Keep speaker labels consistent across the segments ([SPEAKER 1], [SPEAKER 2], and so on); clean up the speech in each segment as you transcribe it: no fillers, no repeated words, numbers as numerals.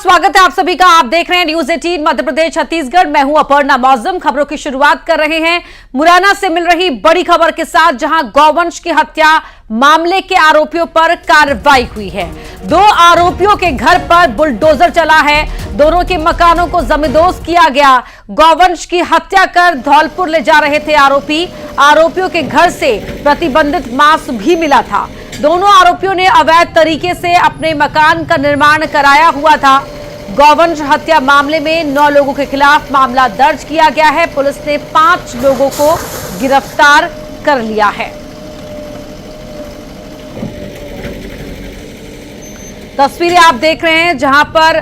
[SPEAKER 1] स्वागत है आप सभी का। आप देख रहे हैं न्यूज 18 मध्य प्रदेश छत्तीसगढ़। मैं हूं अपर्णा मौजम। खबरों की शुरुआत कर रहे हैं मुरैना से मिल रही बड़ी खबर के साथ, जहां गौवंश की हत्या मामले के आरोपियों पर कार्रवाई हुई है। 2 आरोपियों के घर पर बुलडोजर चला है। दोनों के मकानों को जमींदोज किया गया। गौवंश की हत्या कर धौलपुर ले जा रहे थे आरोपी। आरोपियों के घर से प्रतिबंधित मांस भी मिला था। दोनों आरोपियों ने अवैध तरीके से अपने मकान का निर्माण कराया हुआ था। गौवंश हत्या मामले में 9 लोगों के खिलाफ मामला दर्ज किया गया है। पुलिस ने 5 लोगों को गिरफ्तार कर लिया है। तस्वीरें आप देख रहे हैं, जहां पर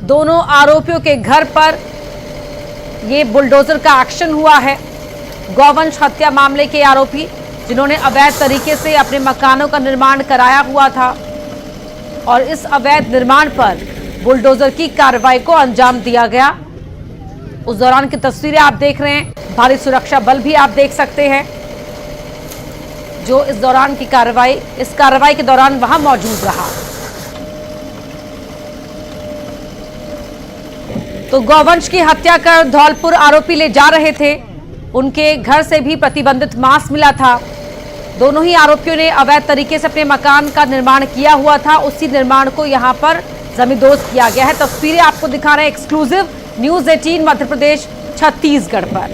[SPEAKER 1] दोनों आरोपियों के घर पर यह बुलडोजर का एक्शन हुआ है। गौवंश हत्या मामले के आरोपी, जिन्होंने अवैध तरीके से अपने मकानों का निर्माण कराया हुआ था और इस अवैध निर्माण पर बुलडोजर की कार्रवाई को अंजाम दिया गया। उस दौरान की तस्वीरें आप देख रहे हैं। भारी सुरक्षा बल भी आप देख सकते हैं, जो इस कार्रवाई के दौरान वहां मौजूद रहा। तो गौवंश की हत्या कर धौलपुर आरोपी ले जा रहे थे। उनके घर से भी प्रतिबंधित मांस मिला था। दोनों ही आरोपियों ने अवैध तरीके से अपने मकान का निर्माण किया हुआ था। उसी निर्माण को यहां पर जमींदोज किया गया है। तस्वीरें आपको दिखा रहे हैं एक्सक्लूसिव न्यूज 18 मध्य प्रदेश छत्तीसगढ़ पर।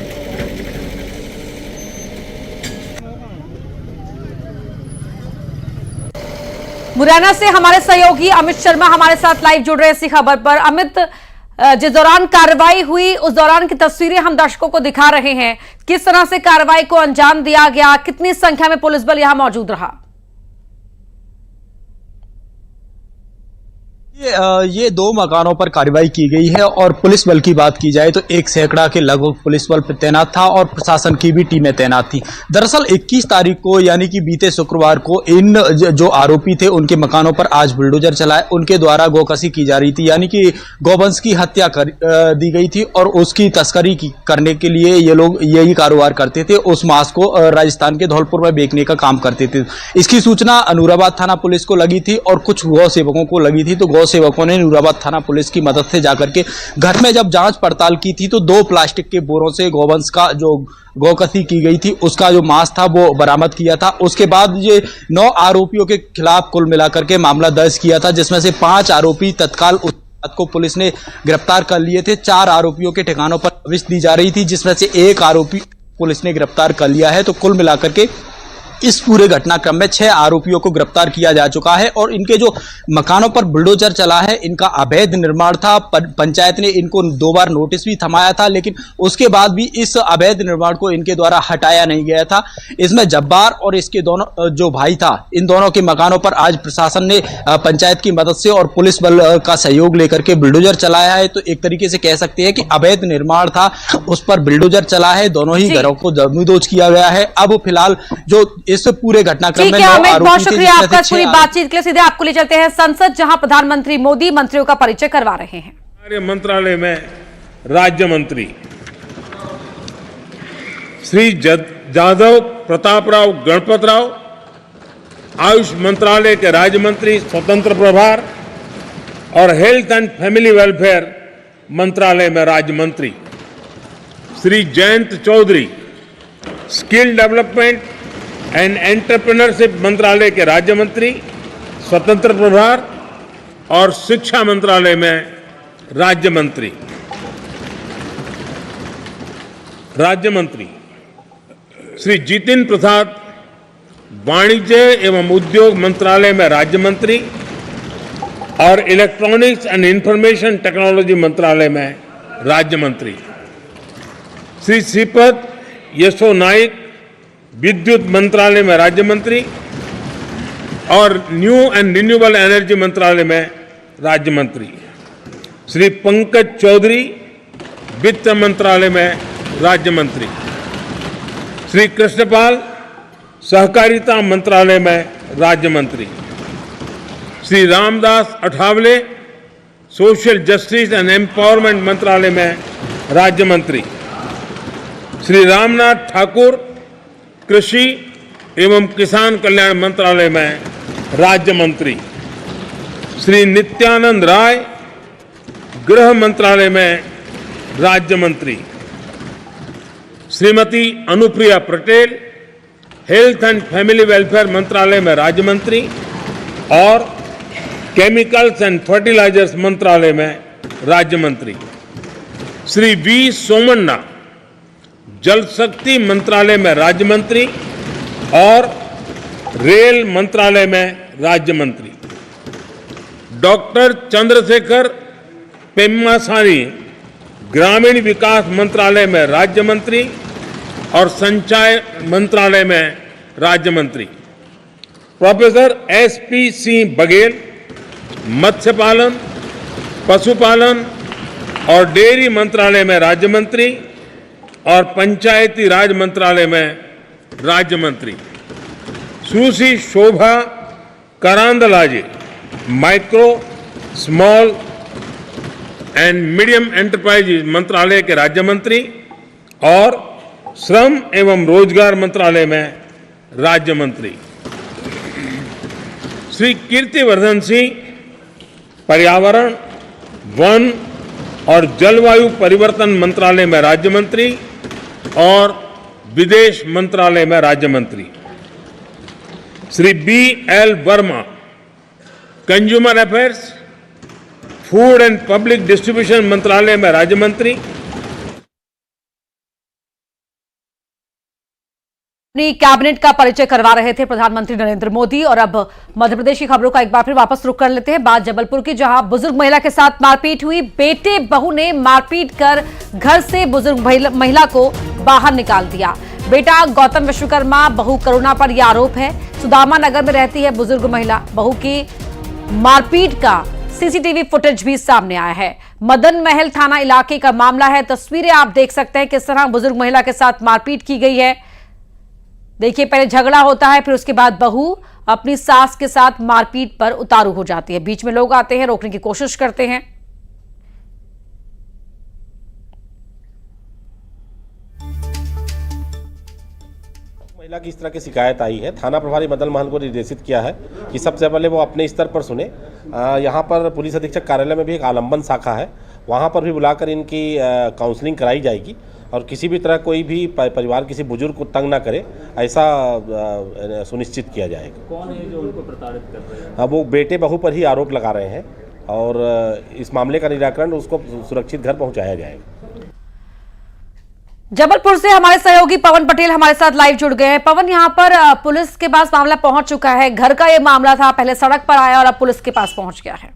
[SPEAKER 1] मुरैना से हमारे सहयोगी अमित शर्मा हमारे साथ लाइव जुड़ रहे हैं इसी खबर पर। अमित, जिस दौरान कार्रवाई हुई उस दौरान की तस्वीरें हम दर्शकों को दिखा रहे हैं। किस तरह से कार्रवाई को अंजाम दिया गया, कितनी संख्या में पुलिस बल यहां मौजूद रहा?
[SPEAKER 2] ये 2 मकानों पर कार्रवाई की गई है और पुलिस बल की बात की जाए तो 1 सैकड़ा के लगभग पुलिस बल तैनात था और प्रशासन की भी टीमें तैनात थी। दरअसल 21 तारीख को यानी कि बीते शुक्रवार को इन जो आरोपी थे उनके मकानों पर आज बुलडोजर चलाए। उनके द्वारा गौकसी की जा रही थी, यानी कि गौवंश की हत्या दी गई थी और उसकी तस्करी करने के लिए ये लोग यही कारोबार करते थे। उस मांस को राजस्थान के धौलपुर में बेचने का काम करते थे। इसकी सूचना नूराबाद थाना पुलिस को लगी थी और कुछ गौ सेवकों को लगी थी। तो गौ सेवकों ने नूराबाद थाना पुलिस की मदद से जाकर के घर में जब जांच पड़ताल की थी तो 2 प्लास्टिक के बोरों से गौवंश का जो गौकसी की गई थी उसका जो मांस था वो बरामद किया था। उसके बाद ये 9 आरोपियों के खिलाफ कुल मिलाकर के मामला दर्ज किया था, जिसमें से 5 आरोपी तत्काल उस बात को पुलिस ने गिरफ्तार कर लिए थे। 4 आरोपियों के ठिकानों पर तफ्तीश दी जा रही थी, जिसमें से 1 आरोपी पुलिस ने गिरफ्तार कर लिया है। तो कुल मिलाकर के इस पूरे घटनाक्रम में 6 आरोपियों को गिरफ्तार किया जा चुका है और इनके जो मकानों पर बुलडोजर चला है, इनका अवैध निर्माण था। पंचायत ने इनको 2 बार नोटिस भी थमाया था, लेकिन उसके बाद भी इस अवैध निर्माण को इनके द्वारा हटाया नहीं गया था। इसमें जब्बार और इसके दोनों जो भाई था, इन दोनों के मकानों पर आज प्रशासन ने पंचायत की मदद से और पुलिस बल का सहयोग लेकर के बुलडोजर चलाया है। तो एक तरीके से कह सकते हैं कि अवैध निर्माण था, उस पर बुलडोजर चला है। दोनों ही घरों को जमींदोज किया गया है। अब फिलहाल जो इस पूरे घटनाक्रम में
[SPEAKER 1] बहुत शुक्रिया आपका पूरी बातचीत के लिए। सीधे आपको ले चलते हैं संसद, जहां प्रधानमंत्री मोदी मंत्रियों का परिचय करवा रहे हैं।
[SPEAKER 3] कार्य मंत्रालय में राज्य मंत्री श्री जादव प्रताप राव गणपत राव, आयुष मंत्रालय के राज्य मंत्री स्वतंत्र प्रभार और हेल्थ एंड फैमिली वेलफेयर मंत्रालय में राज्य मंत्री Shri Jayant Chaudhary, skill development and entrepreneurship मंत्रालय के राज्य मंत्री स्वतंत्र प्रभार और शिक्षा मंत्रालय में राज्य मंत्री श्री जितिन प्रसाद, वाणिज्य एवं उद्योग मंत्रालय में राज्य मंत्री और इलेक्ट्रॉनिक्स एंड इंफॉर्मेशन टेक्नोलॉजी मंत्रालय में राज्य मंत्री श्री श्रीपद यशो नाइक, विद्युत मंत्रालय में राज्य मंत्री और न्यू एंड रिन्यूएबल एनर्जी मंत्रालय में राज्य मंत्री श्री पंकज चौधरी, वित्त मंत्रालय में राज्य मंत्री श्री कृष्णपाल, सहकारिता मंत्रालय में राज्य मंत्री Shri Ramdas Athawale, social justice and empowerment मंत्रालय में राज्य मंत्री श्री रामनाथ ठाकुर, कृषि एवं किसान कल्याण मंत्रालय में राज्य मंत्री श्री नित्यानंद राय, गृह मंत्रालय में राज्य मंत्री, Shrimati Anupriya Patel health and family welfare मंत्रालय में राज्य मंत्री और केमिकल्स एंड फर्टिलाइजर्स मंत्रालय में राज्य मंत्री, श्री वी सोमन्ना जल शक्ति मंत्रालय में राज्य मंत्री और रेल मंत्रालय में राज्य मंत्री, डॉक्टर चंद्रशेखर पेम्मासानी ग्रामीण विकास मंत्रालय में राज्य मंत्री और संचार मंत्रालय में राज्य मंत्री, प्रोफेसर एसपी सिंह बघेल मत्स्य पालन, पशुपालन और डेयरी मंत्रालय में राज्य मंत्री और पंचायती राज मंत्रालय में राज्य मंत्री, Sushri Shobha Karandlaje micro small and medium enterprises मंत्रालय के राज्य मंत्री और श्रम एवं रोजगार मंत्रालय में राज्य मंत्री, श्री कीर्तिवर्धन सिंह पर्यावरण, वन और जलवायु परिवर्तन मंत्रालय में राज्य मंत्री और विदेश मंत्रालय में राज्य मंत्री, Shri BL Verma consumer affairs, food and public distribution मंत्रालय में राज्य मंत्री।
[SPEAKER 1] अपनी कैबिनेट का परिचय करवा रहे थे प्रधानमंत्री नरेंद्र मोदी। और अब मध्य प्रदेश की खबरों का एक बार फिर वापस रुख कर लेते हैं। बात जबलपुर की, जहां बुजुर्ग महिला के साथ मारपीट हुई। बेटे बहू ने मारपीट कर घर से बुजुर्ग महिला को बाहर निकाल दिया। बेटा गौतम विश्वकर्मा, बहू करुणा पर यह आरोप है। सुदामा नगर में रहती है बुजुर्ग महिला। बहू की मारपीट का सीसीटीवी फुटेज भी सामने आया है। मदन महल थाना इलाके का मामला है। तस्वीरें आप देख सकते हैं किस तरह बुजुर्ग महिला के साथ मारपीट की गई है। देखिए, पहले झगड़ा होता है, फिर उसके बाद बहू अपनी सास के साथ मारपीट पर उतारू हो जाती है। बीच में लोग आते हैं, रोकने की कोशिश करते हैं।
[SPEAKER 4] महिला की इस तरह की शिकायत आई है, थाना प्रभारी मदन महल को निर्देशित किया है कि सबसे पहले वो अपने स्तर पर सुने। यहाँ पर पुलिस अधीक्षक कार्यालय में भी एक आलम्बन शाखा है, वहाँ पर भी बुलाकर इनकी काउंसलिंग कराई जाएगी और किसी भी तरह कोई भी परिवार किसी बुजुर्ग को तंग ना करे, ऐसा सुनिश्चित किया जाएगा।
[SPEAKER 5] कौन है जो उनको प्रताड़ित कर रहे हैं?
[SPEAKER 4] वो बेटे बहू पर ही आरोप लगा रहे हैं और इस मामले का निराकरण उसको सुरक्षित घर पहुंचाया जाएगा।
[SPEAKER 1] जबलपुर से हमारे सहयोगी पवन पटेल हमारे साथ लाइव जुड़ गए हैं। पवन, यहां पर पुलिस के पास मामला पहुंच चुका है। घर का ये मामला था, पहले सड़क पर आया और अब पुलिस के पास पहुंच गया है।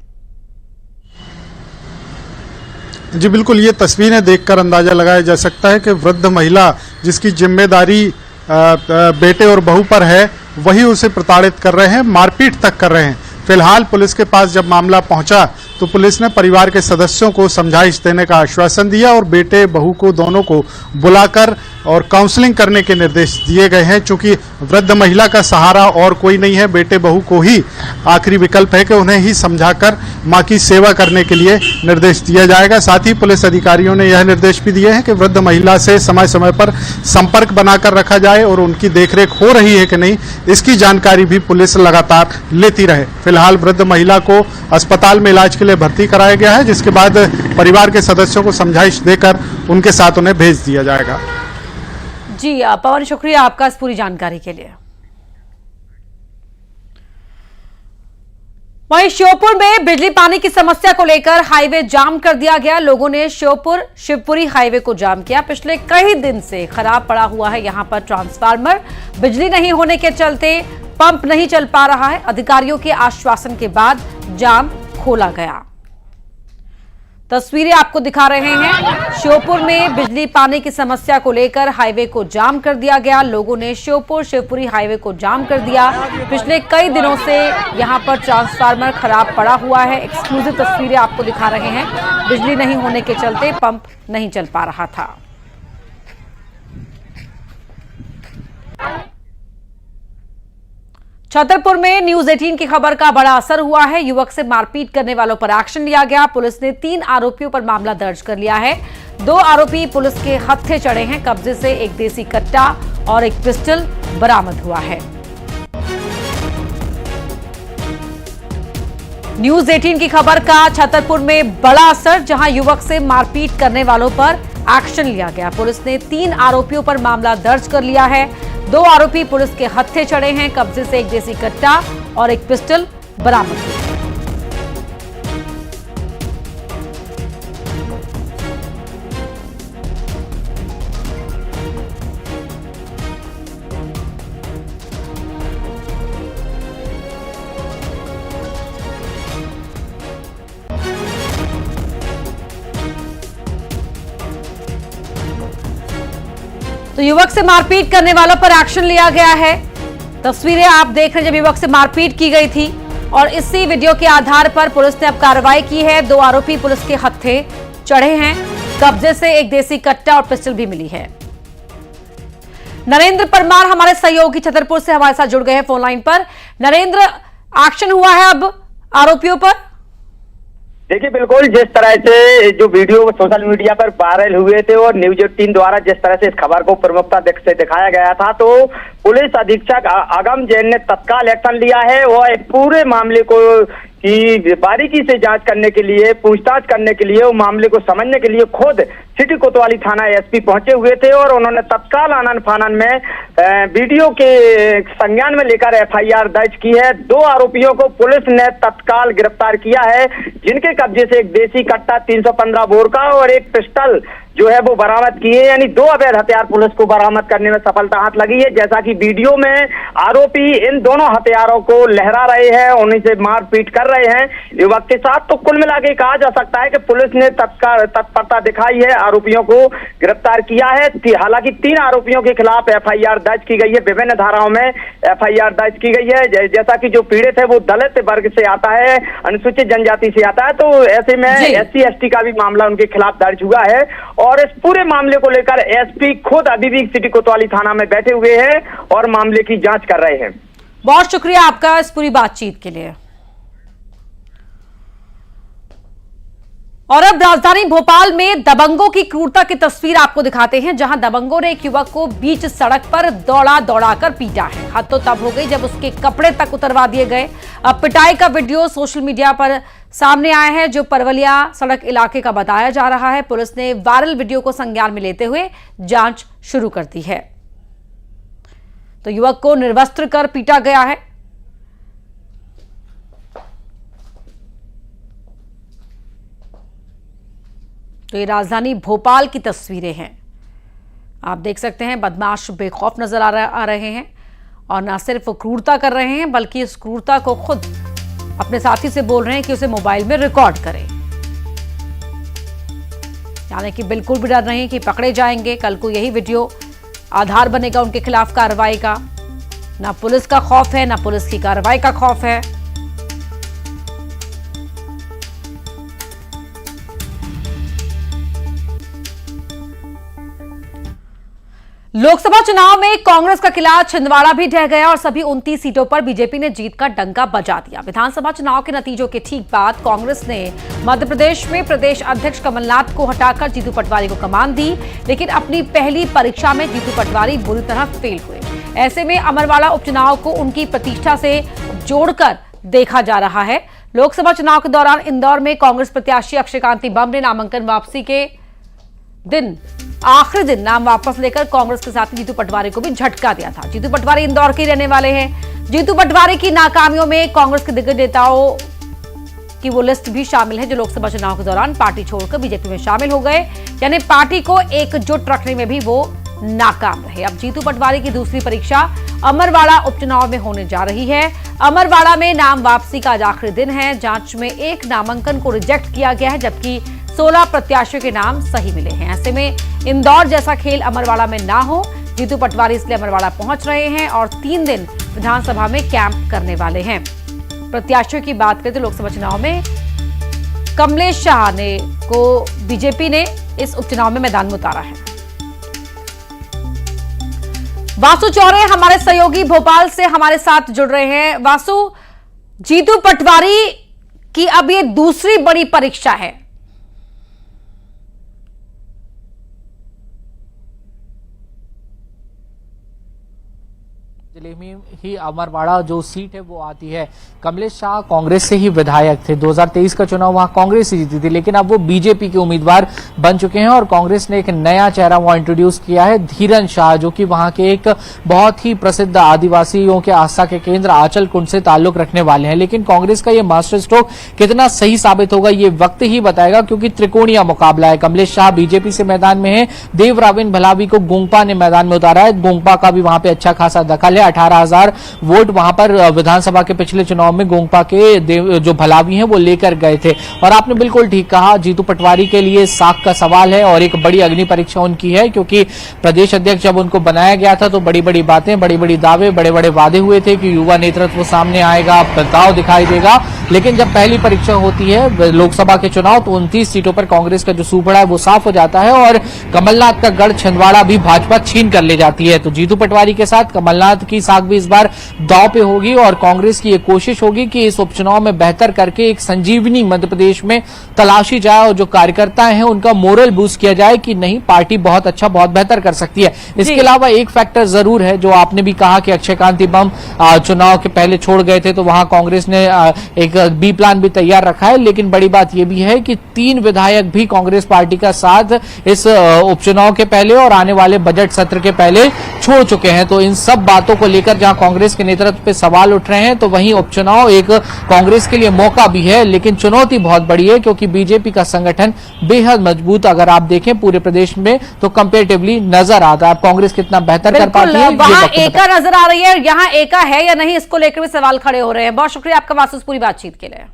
[SPEAKER 6] जी बिल्कुल, ये तस्वीरें देखकर अंदाजा लगाया जा सकता है कि वृद्ध महिला जिसकी जिम्मेदारी बेटे और बहू पर है, वही उसे प्रताड़ित कर रहे हैं, मारपीट तक कर रहे हैं। फिलहाल पुलिस के पास जब मामला पहुंचा तो पुलिस ने परिवार के सदस्यों को समझाइश देने का आश्वासन दिया और बेटे बहू को दोनों को बुलाकर और काउंसलिंग करने के निर्देश दिए गए हैं। चूंकि वृद्ध महिला का सहारा और कोई नहीं है, बेटे बहू को ही आखिरी विकल्प है कि उन्हें ही समझाकर मां की सेवा करने के लिए निर्देश दिया जाएगा। साथ ही पुलिस अधिकारियों ने यह निर्देश भी दिए हैं कि वृद्ध महिला से समय समय पर संपर्क बनाकर रखा जाए और उनकी देखरेख हो रही है कि नहीं, इसकी जानकारी भी पुलिस लगातार लेती रहे। फिलहाल वृद्ध महिला को अस्पताल में इलाज के लिए भर्ती कराया गया है, जिसके बाद परिवार के सदस्यों को समझाइश देकर उनके साथ उन्हें भेज दिया जाएगा।
[SPEAKER 1] जी पवन, शुक्रिया आपका इस पूरी जानकारी के लिए। वहीं श्योपुर में बिजली पानी की समस्या को लेकर हाईवे जाम कर दिया गया। लोगों ने श्योपुर शिवपुरी हाईवे को जाम किया। पिछले कई दिन से खराब पड़ा हुआ है यहां पर ट्रांसफार्मर। बिजली नहीं होने के चलते पंप नहीं चल पा रहा है। अधिकारियों के आश्वासन के बाद जाम खोला गया। तस्वीरें आपको दिखा रहे हैं। श्योपुर में बिजली पानी की समस्या को लेकर हाईवे को जाम कर दिया गया। लोगों ने श्योपुर शिवपुरी हाईवे को जाम कर दिया। पिछले कई दिनों से यहां पर ट्रांसफार्मर खराब पड़ा हुआ है। एक्सक्लूसिव तस्वीरें आपको दिखा रहे हैं। बिजली नहीं होने के चलते पंप नहीं चल पा रहा था। छतरपुर में न्यूज 18 की खबर का बड़ा असर हुआ है। युवक से मारपीट करने वालों पर एक्शन लिया गया। पुलिस ने 3 आरोपियों पर मामला दर्ज कर लिया है। 2 आरोपी पुलिस के हत्थे चढ़े हैं। कब्जे से एक देसी कट्टा और एक पिस्टल बरामद हुआ है। न्यूज 18 की खबर का छतरपुर में बड़ा असर, जहां युवक से मारपीट करने वालों पर एक्शन लिया गया। पुलिस ने 3 आरोपियों पर मामला दर्ज कर लिया है। 2 आरोपी पुलिस के हत्थे चढ़े हैं। कब्जे से एक देसी कट्टा और एक पिस्टल बरामद हुई है। तो युवक से मारपीट करने वालों पर एक्शन लिया गया है। तस्वीरें आप देख रहे हैं जब युवक से मारपीट की गई थी और इसी वीडियो के आधार पर पुलिस ने अब कार्रवाई की है। 2 आरोपी पुलिस के हत्थे चढ़े हैं। कब्जे से एक देसी कट्टा और पिस्टल भी मिली है। नरेंद्र परमार हमारे सहयोगी छतरपुर से हमारे साथ जुड़ गए हैं फोन लाइन पर। नरेंद्र, एक्शन हुआ है अब आरोपियों पर?
[SPEAKER 7] देखिए, बिल्कुल जिस तरह से जो वीडियो सोशल मीडिया पर वायरल हुए थे और न्यूज 18 द्वारा जिस तरह से इस खबर को प्रमुखता से दिखाया गया था, तो पुलिस अधीक्षक अगम जैन ने तत्काल एक्शन लिया है और पूरे मामले को की बारीकी से जांच करने के लिए, पूछताछ करने के लिए, वो मामले को समझने के लिए खुद सिटी कोतवाली थाना एसपी पहुंचे हुए थे और उन्होंने तत्काल आनन फानन में वीडियो के संज्ञान में लेकर एफआईआर दर्ज की है। 2 आरोपियों को पुलिस ने तत्काल गिरफ्तार किया है, जिनके कब्जे से एक देसी कट्टा 315 बोर का और एक पिस्टल जो है वो बरामद किए। यानी 2 अवैध हथियार पुलिस को बरामद करने में सफलता हाथ लगी है। जैसा कि वीडियो में आरोपी इन दोनों हथियारों को लहरा रहे हैं, उन्हीं से मारपीट कर रहे हैं युवक के साथ। तो कुल मिला के कहा जा सकता है कि पुलिस ने तत्परता दिखाई है, आरोपियों को गिरफ्तार किया है। हालांकि 3 आरोपियों के खिलाफ एफआईआर दर्ज की गई है, विभिन्न धाराओं में एफआईआर दर्ज की गई है। जैसा कि जो पीड़ित है वो दलित वर्ग से आता है, अनुसूचित जनजाति से आता है, तो ऐसे में SC/ST का भी मामला उनके खिलाफ दर्ज हुआ है। और इस पूरे मामले को लेकर एसपी खुद अभी भी सिटी कोतवाली थाना में बैठे हुए हैं और मामले की जांच कर रहे हैं।
[SPEAKER 1] बहुत शुक्रिया आपका इस पूरी बातचीत के लिए। और अब राजधानी भोपाल में दबंगों की क्रूरता की तस्वीर आपको दिखाते हैं, जहां दबंगों ने एक युवक को बीच सड़क पर दौड़ा-दौड़ाकर पीटा है। हद तो तब हो गई जब उसके कपड़े तक उतरवा दिए गए। अब पिटाई का वीडियो सोशल मीडिया पर सामने आया है, जो परवलिया सड़क इलाके का बताया जा रहा है। पुलिस ने वायरल वीडियो को संज्ञान में लेते हुए जांच शुरू कर दी है। तो युवक को निर्वस्त्र कर पीटा गया है। तो ये राजधानी भोपाल की तस्वीरें हैं। आप देख सकते हैं बदमाश बेखौफ नजर आ रहे हैं और ना सिर्फ क्रूरता कर रहे हैं, बल्कि इस क्रूरता को खुद अपने साथी से बोल रहे हैं कि उसे मोबाइल में रिकॉर्ड करें। यानी कि बिल्कुल भी डर नहीं कि पकड़े जाएंगे। कल को यही वीडियो आधार बनेगा उनके खिलाफ कार्रवाई का। ना पुलिस का खौफ है, ना पुलिस की कार्रवाई का खौफ है। लोकसभा चुनाव में कांग्रेस का किला छिंदवाड़ा भी ढह गया और सभी 29 सीटों पर बीजेपी ने जीत का डंका बजा दिया। विधानसभा चुनाव के नतीजों के ठीक बाद कांग्रेस ने मध्य प्रदेश में प्रदेश अध्यक्ष कमलनाथ को हटाकर जीतू पटवारी को कमान दी, लेकिन अपनी पहली परीक्षा में जीतू पटवारी बुरी तरह फेल हुए। ऐसे में अमरवाड़ा उपचुनाव को उनकी प्रतिष्ठा से जोड़कर देखा जा रहा है। लोकसभा चुनाव के दौरान इंदौर में कांग्रेस प्रत्याशी अक्षय कांति बम ने नामांकन वापसी के दिन आखिरी दिन नाम वापस लेकर कांग्रेस के साथी जीतू पटवारी को भी झटका दिया था। जीतू पटवारी इंदौर के रहने वाले हैं। जीतू पटवारी की नाकामियों में कांग्रेस के दिग्गज नेताओं की वो लिस्ट भी शामिल है, जो लोकसभा चुनाव के दौरान पार्टी छोड़कर बीजेपी में शामिल हो गए। यानी पार्टी को एकजुट रखने में भी वो नाकाम रहे। अब जीतू पटवारी की दूसरी परीक्षा अमरवाड़ा उपचुनाव में होने जा रही है। अमरवाड़ा में नाम वापसी का आज आखिरी दिन है। जांच में एक नामांकन को रिजेक्ट किया गया है, जबकि 16 प्रत्याशियों के नाम सही मिले हैं। ऐसे में इंदौर जैसा खेल अमरवाड़ा में ना हो, जीतू पटवारी इसलिए अमरवाड़ा पहुंच रहे हैं और 3 दिन विधानसभा में कैंप करने वाले हैं। प्रत्याशियों की बात करें तो लोकसभा चुनाव में कमलेश शाह को बीजेपी ने इस उपचुनाव में मैदान में उतारा है। वासु चौरे हमारे सहयोगी भोपाल से हमारे साथ जुड़ रहे हैं। वासु, जीतू पटवारी की अब ये दूसरी बड़ी परीक्षा है।
[SPEAKER 8] जिले में ही अमरवाड़ा जो सीट है वो आती है। कमलेश शाह कांग्रेस से ही विधायक थे, 2023 का चुनाव वहां कांग्रेस ही जीती थी, लेकिन अब वो बीजेपी के उम्मीदवार बन चुके हैं और कांग्रेस ने एक नया चेहरा वहां इंट्रोड्यूस किया है, धीरन शाह, जो कि वहां के एक बहुत ही प्रसिद्ध आदिवासियों के आस्था के केंद्र आंचल कुंड से ताल्लुक रखने वाले हैं। लेकिन कांग्रेस का ये मास्टर स्ट्रोक कितना सही साबित होगा ये वक्त ही बताएगा, क्योंकि त्रिकोणीय मुकाबला है। कमलेश शाह बीजेपी से मैदान में है, देवराविन भलावी को गोंगपा ने मैदान में उतारा है। गोंगपा का भी वहां पे अच्छा खासा दखल है, 18,000 वोट वहां पर विधानसभा के पिछले चुनाव में गोंगपा के जो भलावी हैं वो लेकर गए थे। और आपने बिल्कुल ठीक कहा, जीतू पटवारी के लिए साख का सवाल है और एक बड़ी अग्नि परीक्षा उनकी है, क्योंकि प्रदेश अध्यक्ष जब उनको बनाया गया था तो बड़ी बड़ी बातें, बड़ी बड़ी दावे, बड़े बड़े वादे हुए थे कि युवा नेतृत्व सामने आएगा, बदलाव दिखाई देगा। लेकिन जब पहली परीक्षा होती है लोकसभा के चुनाव तो 29 सीटों पर कांग्रेस का जो सूपड़ा है वो साफ हो जाता है और कमलनाथ का गढ़ छिंदवाड़ा भी भाजपा छीन कर ले जाती है। तो जीतू पटवारी के साथ कमलनाथ की साख भी इस बार दांव पे होगी और कांग्रेस की ये कोशिश होगी कि इस उपचुनाव में बेहतर करके एक संजीवनी मध्य प्रदेश में तलाशी जाए और जो कार्यकर्ता हैं उनका मोरल बूस्ट किया जाए कि नहीं, पार्टी बहुत अच्छा, बहुत बेहतर कर सकती है। इसके अलावा एक फैक्टर जरूर है जो आपने भी कहा कि अक्षय कांति बम चुनाव के पहले छोड़ गए थे, तो वहां कांग्रेस ने एक बी प्लान भी तैयार रखा है। लेकिन बड़ी बात यह भी है कि 3 विधायक भी कांग्रेस पार्टी का साथ इस उपचुनाव के पहले और आने वाले बजट सत्र के पहले छोड़ चुके हैं। तो इन सब बातों को लेकर जहां कांग्रेस के नेतृत्व पे सवाल उठ रहे हैं, तो वहीं उपचुनाव एक कांग्रेस के लिए मौका भी है, लेकिन चुनौती बहुत बड़ी है, क्योंकि बीजेपी का संगठन बेहद मजबूत अगर आप देखें पूरे प्रदेश में तो कंपेरेटिवली नजर आता है। कांग्रेस कितना बेहतर कर पाती है,
[SPEAKER 1] वहां एका नजर आ रही है, यहाँ एका है या नहीं, इसको लेकर भी सवाल खड़े हो रहे हैं। बहुत शुक्रिया आपका वासुस पूरी बातचीत के लिए।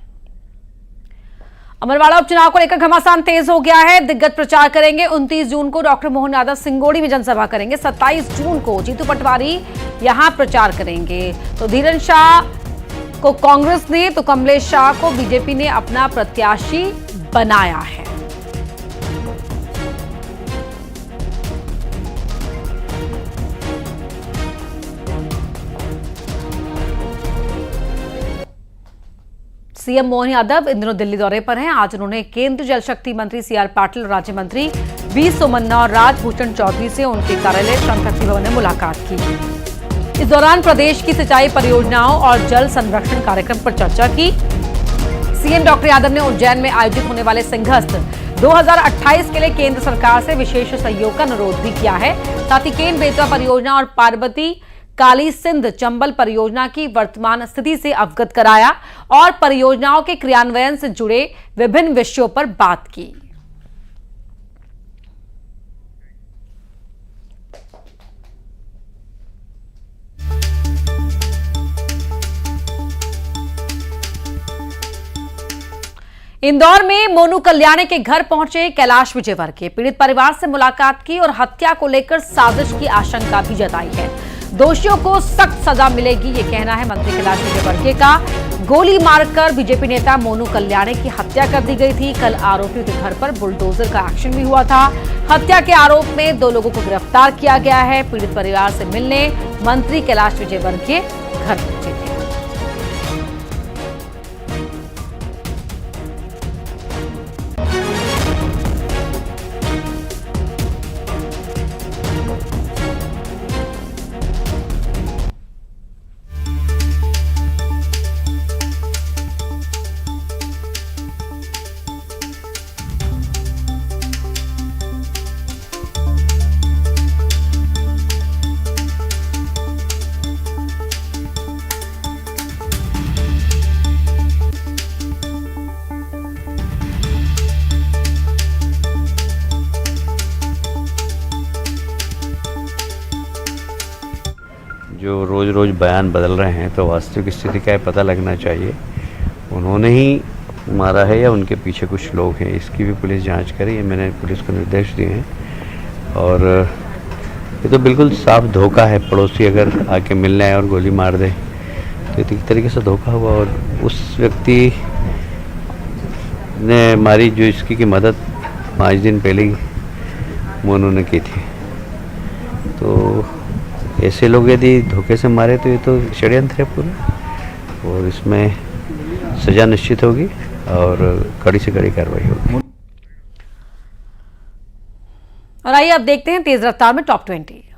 [SPEAKER 1] अमरवाड़ा उपचुनाव को लेकर घमासान तेज हो गया है। दिग्गज प्रचार करेंगे। 29 जून को डॉक्टर मोहन यादव सिंगोड़ी में जनसभा करेंगे। 27 जून को जीतू पटवारी यहां प्रचार करेंगे। तो धीरन शाह को कांग्रेस ने तो कमलेश शाह को बीजेपी ने अपना प्रत्याशी बनाया है। सीएम मोहन यादव इन दिनों दिल्ली दौरे पर हैं। आज उन्होंने केंद्रीय जल शक्ति मंत्री सीआर पाटिल, राज्य मंत्री वी सोमन्ना और राजभूषण चौधरी से उनके कार्यालय श्रम शक्ति भवन में मुलाकात की। इस दौरान प्रदेश की सिंचाई परियोजनाओं और जल संरक्षण कार्यक्रम पर चर्चा की। सीएम डॉक्टर यादव ने उज्जैन में आयोजित होने वाले सिंहस्थ 2028 के लिए केंद्र सरकार से विशेष सहयोग का अनुरोध भी किया है। साथ ही केन बेतवा परियोजना और पार्वती काली सिंध चंबल परियोजना की वर्तमान स्थिति से अवगत कराया और परियोजनाओं के क्रियान्वयन से जुड़े विभिन्न विषयों पर बात की। इंदौर में मोनू कल्याणी के घर पहुंचे कैलाश विजयवर्गीय। पीड़ित परिवार से मुलाकात की और हत्या को लेकर साजिश की आशंका भी जताई है। दोषियों को सख्त सजा मिलेगी, ये कहना है मंत्री कैलाश विजयवर्गीय का। गोली मारकर बीजेपी नेता मोनू कल्याणी की हत्या कर दी गई थी। कल आरोपियों के घर पर बुलडोजर का एक्शन भी हुआ था। हत्या के आरोप में 2 लोगों को गिरफ्तार किया गया है। पीड़ित परिवार से मिलने मंत्री कैलाश विजयवर्गीय घर पहुंचे थे।
[SPEAKER 9] जो रोज़ रोज़ बयान बदल रहे हैं तो वास्तविक स्थिति क्या है पता लगना चाहिए। उन्होंने ही मारा है या उनके पीछे कुछ लोग हैं, इसकी भी पुलिस जांच करे, ये मैंने पुलिस को निर्देश दिए हैं। और ये तो बिल्कुल साफ धोखा है, पड़ोसी अगर आके मिलने आए और गोली मार दे तो एक तरीके से धोखा हुआ। और उस व्यक्ति ने मारी जो इसकी की मदद 5 दिन पहले ही मोनू ने की थी। तो ऐसे लोग यदि धोखे से मारे तो ये तो षड्यंत्र है पूरा, और इसमें सजा निश्चित होगी और कड़ी से कड़ी कार्रवाई होगी।
[SPEAKER 1] और आइए अब देखते हैं तेज रफ्तार में टॉप 20।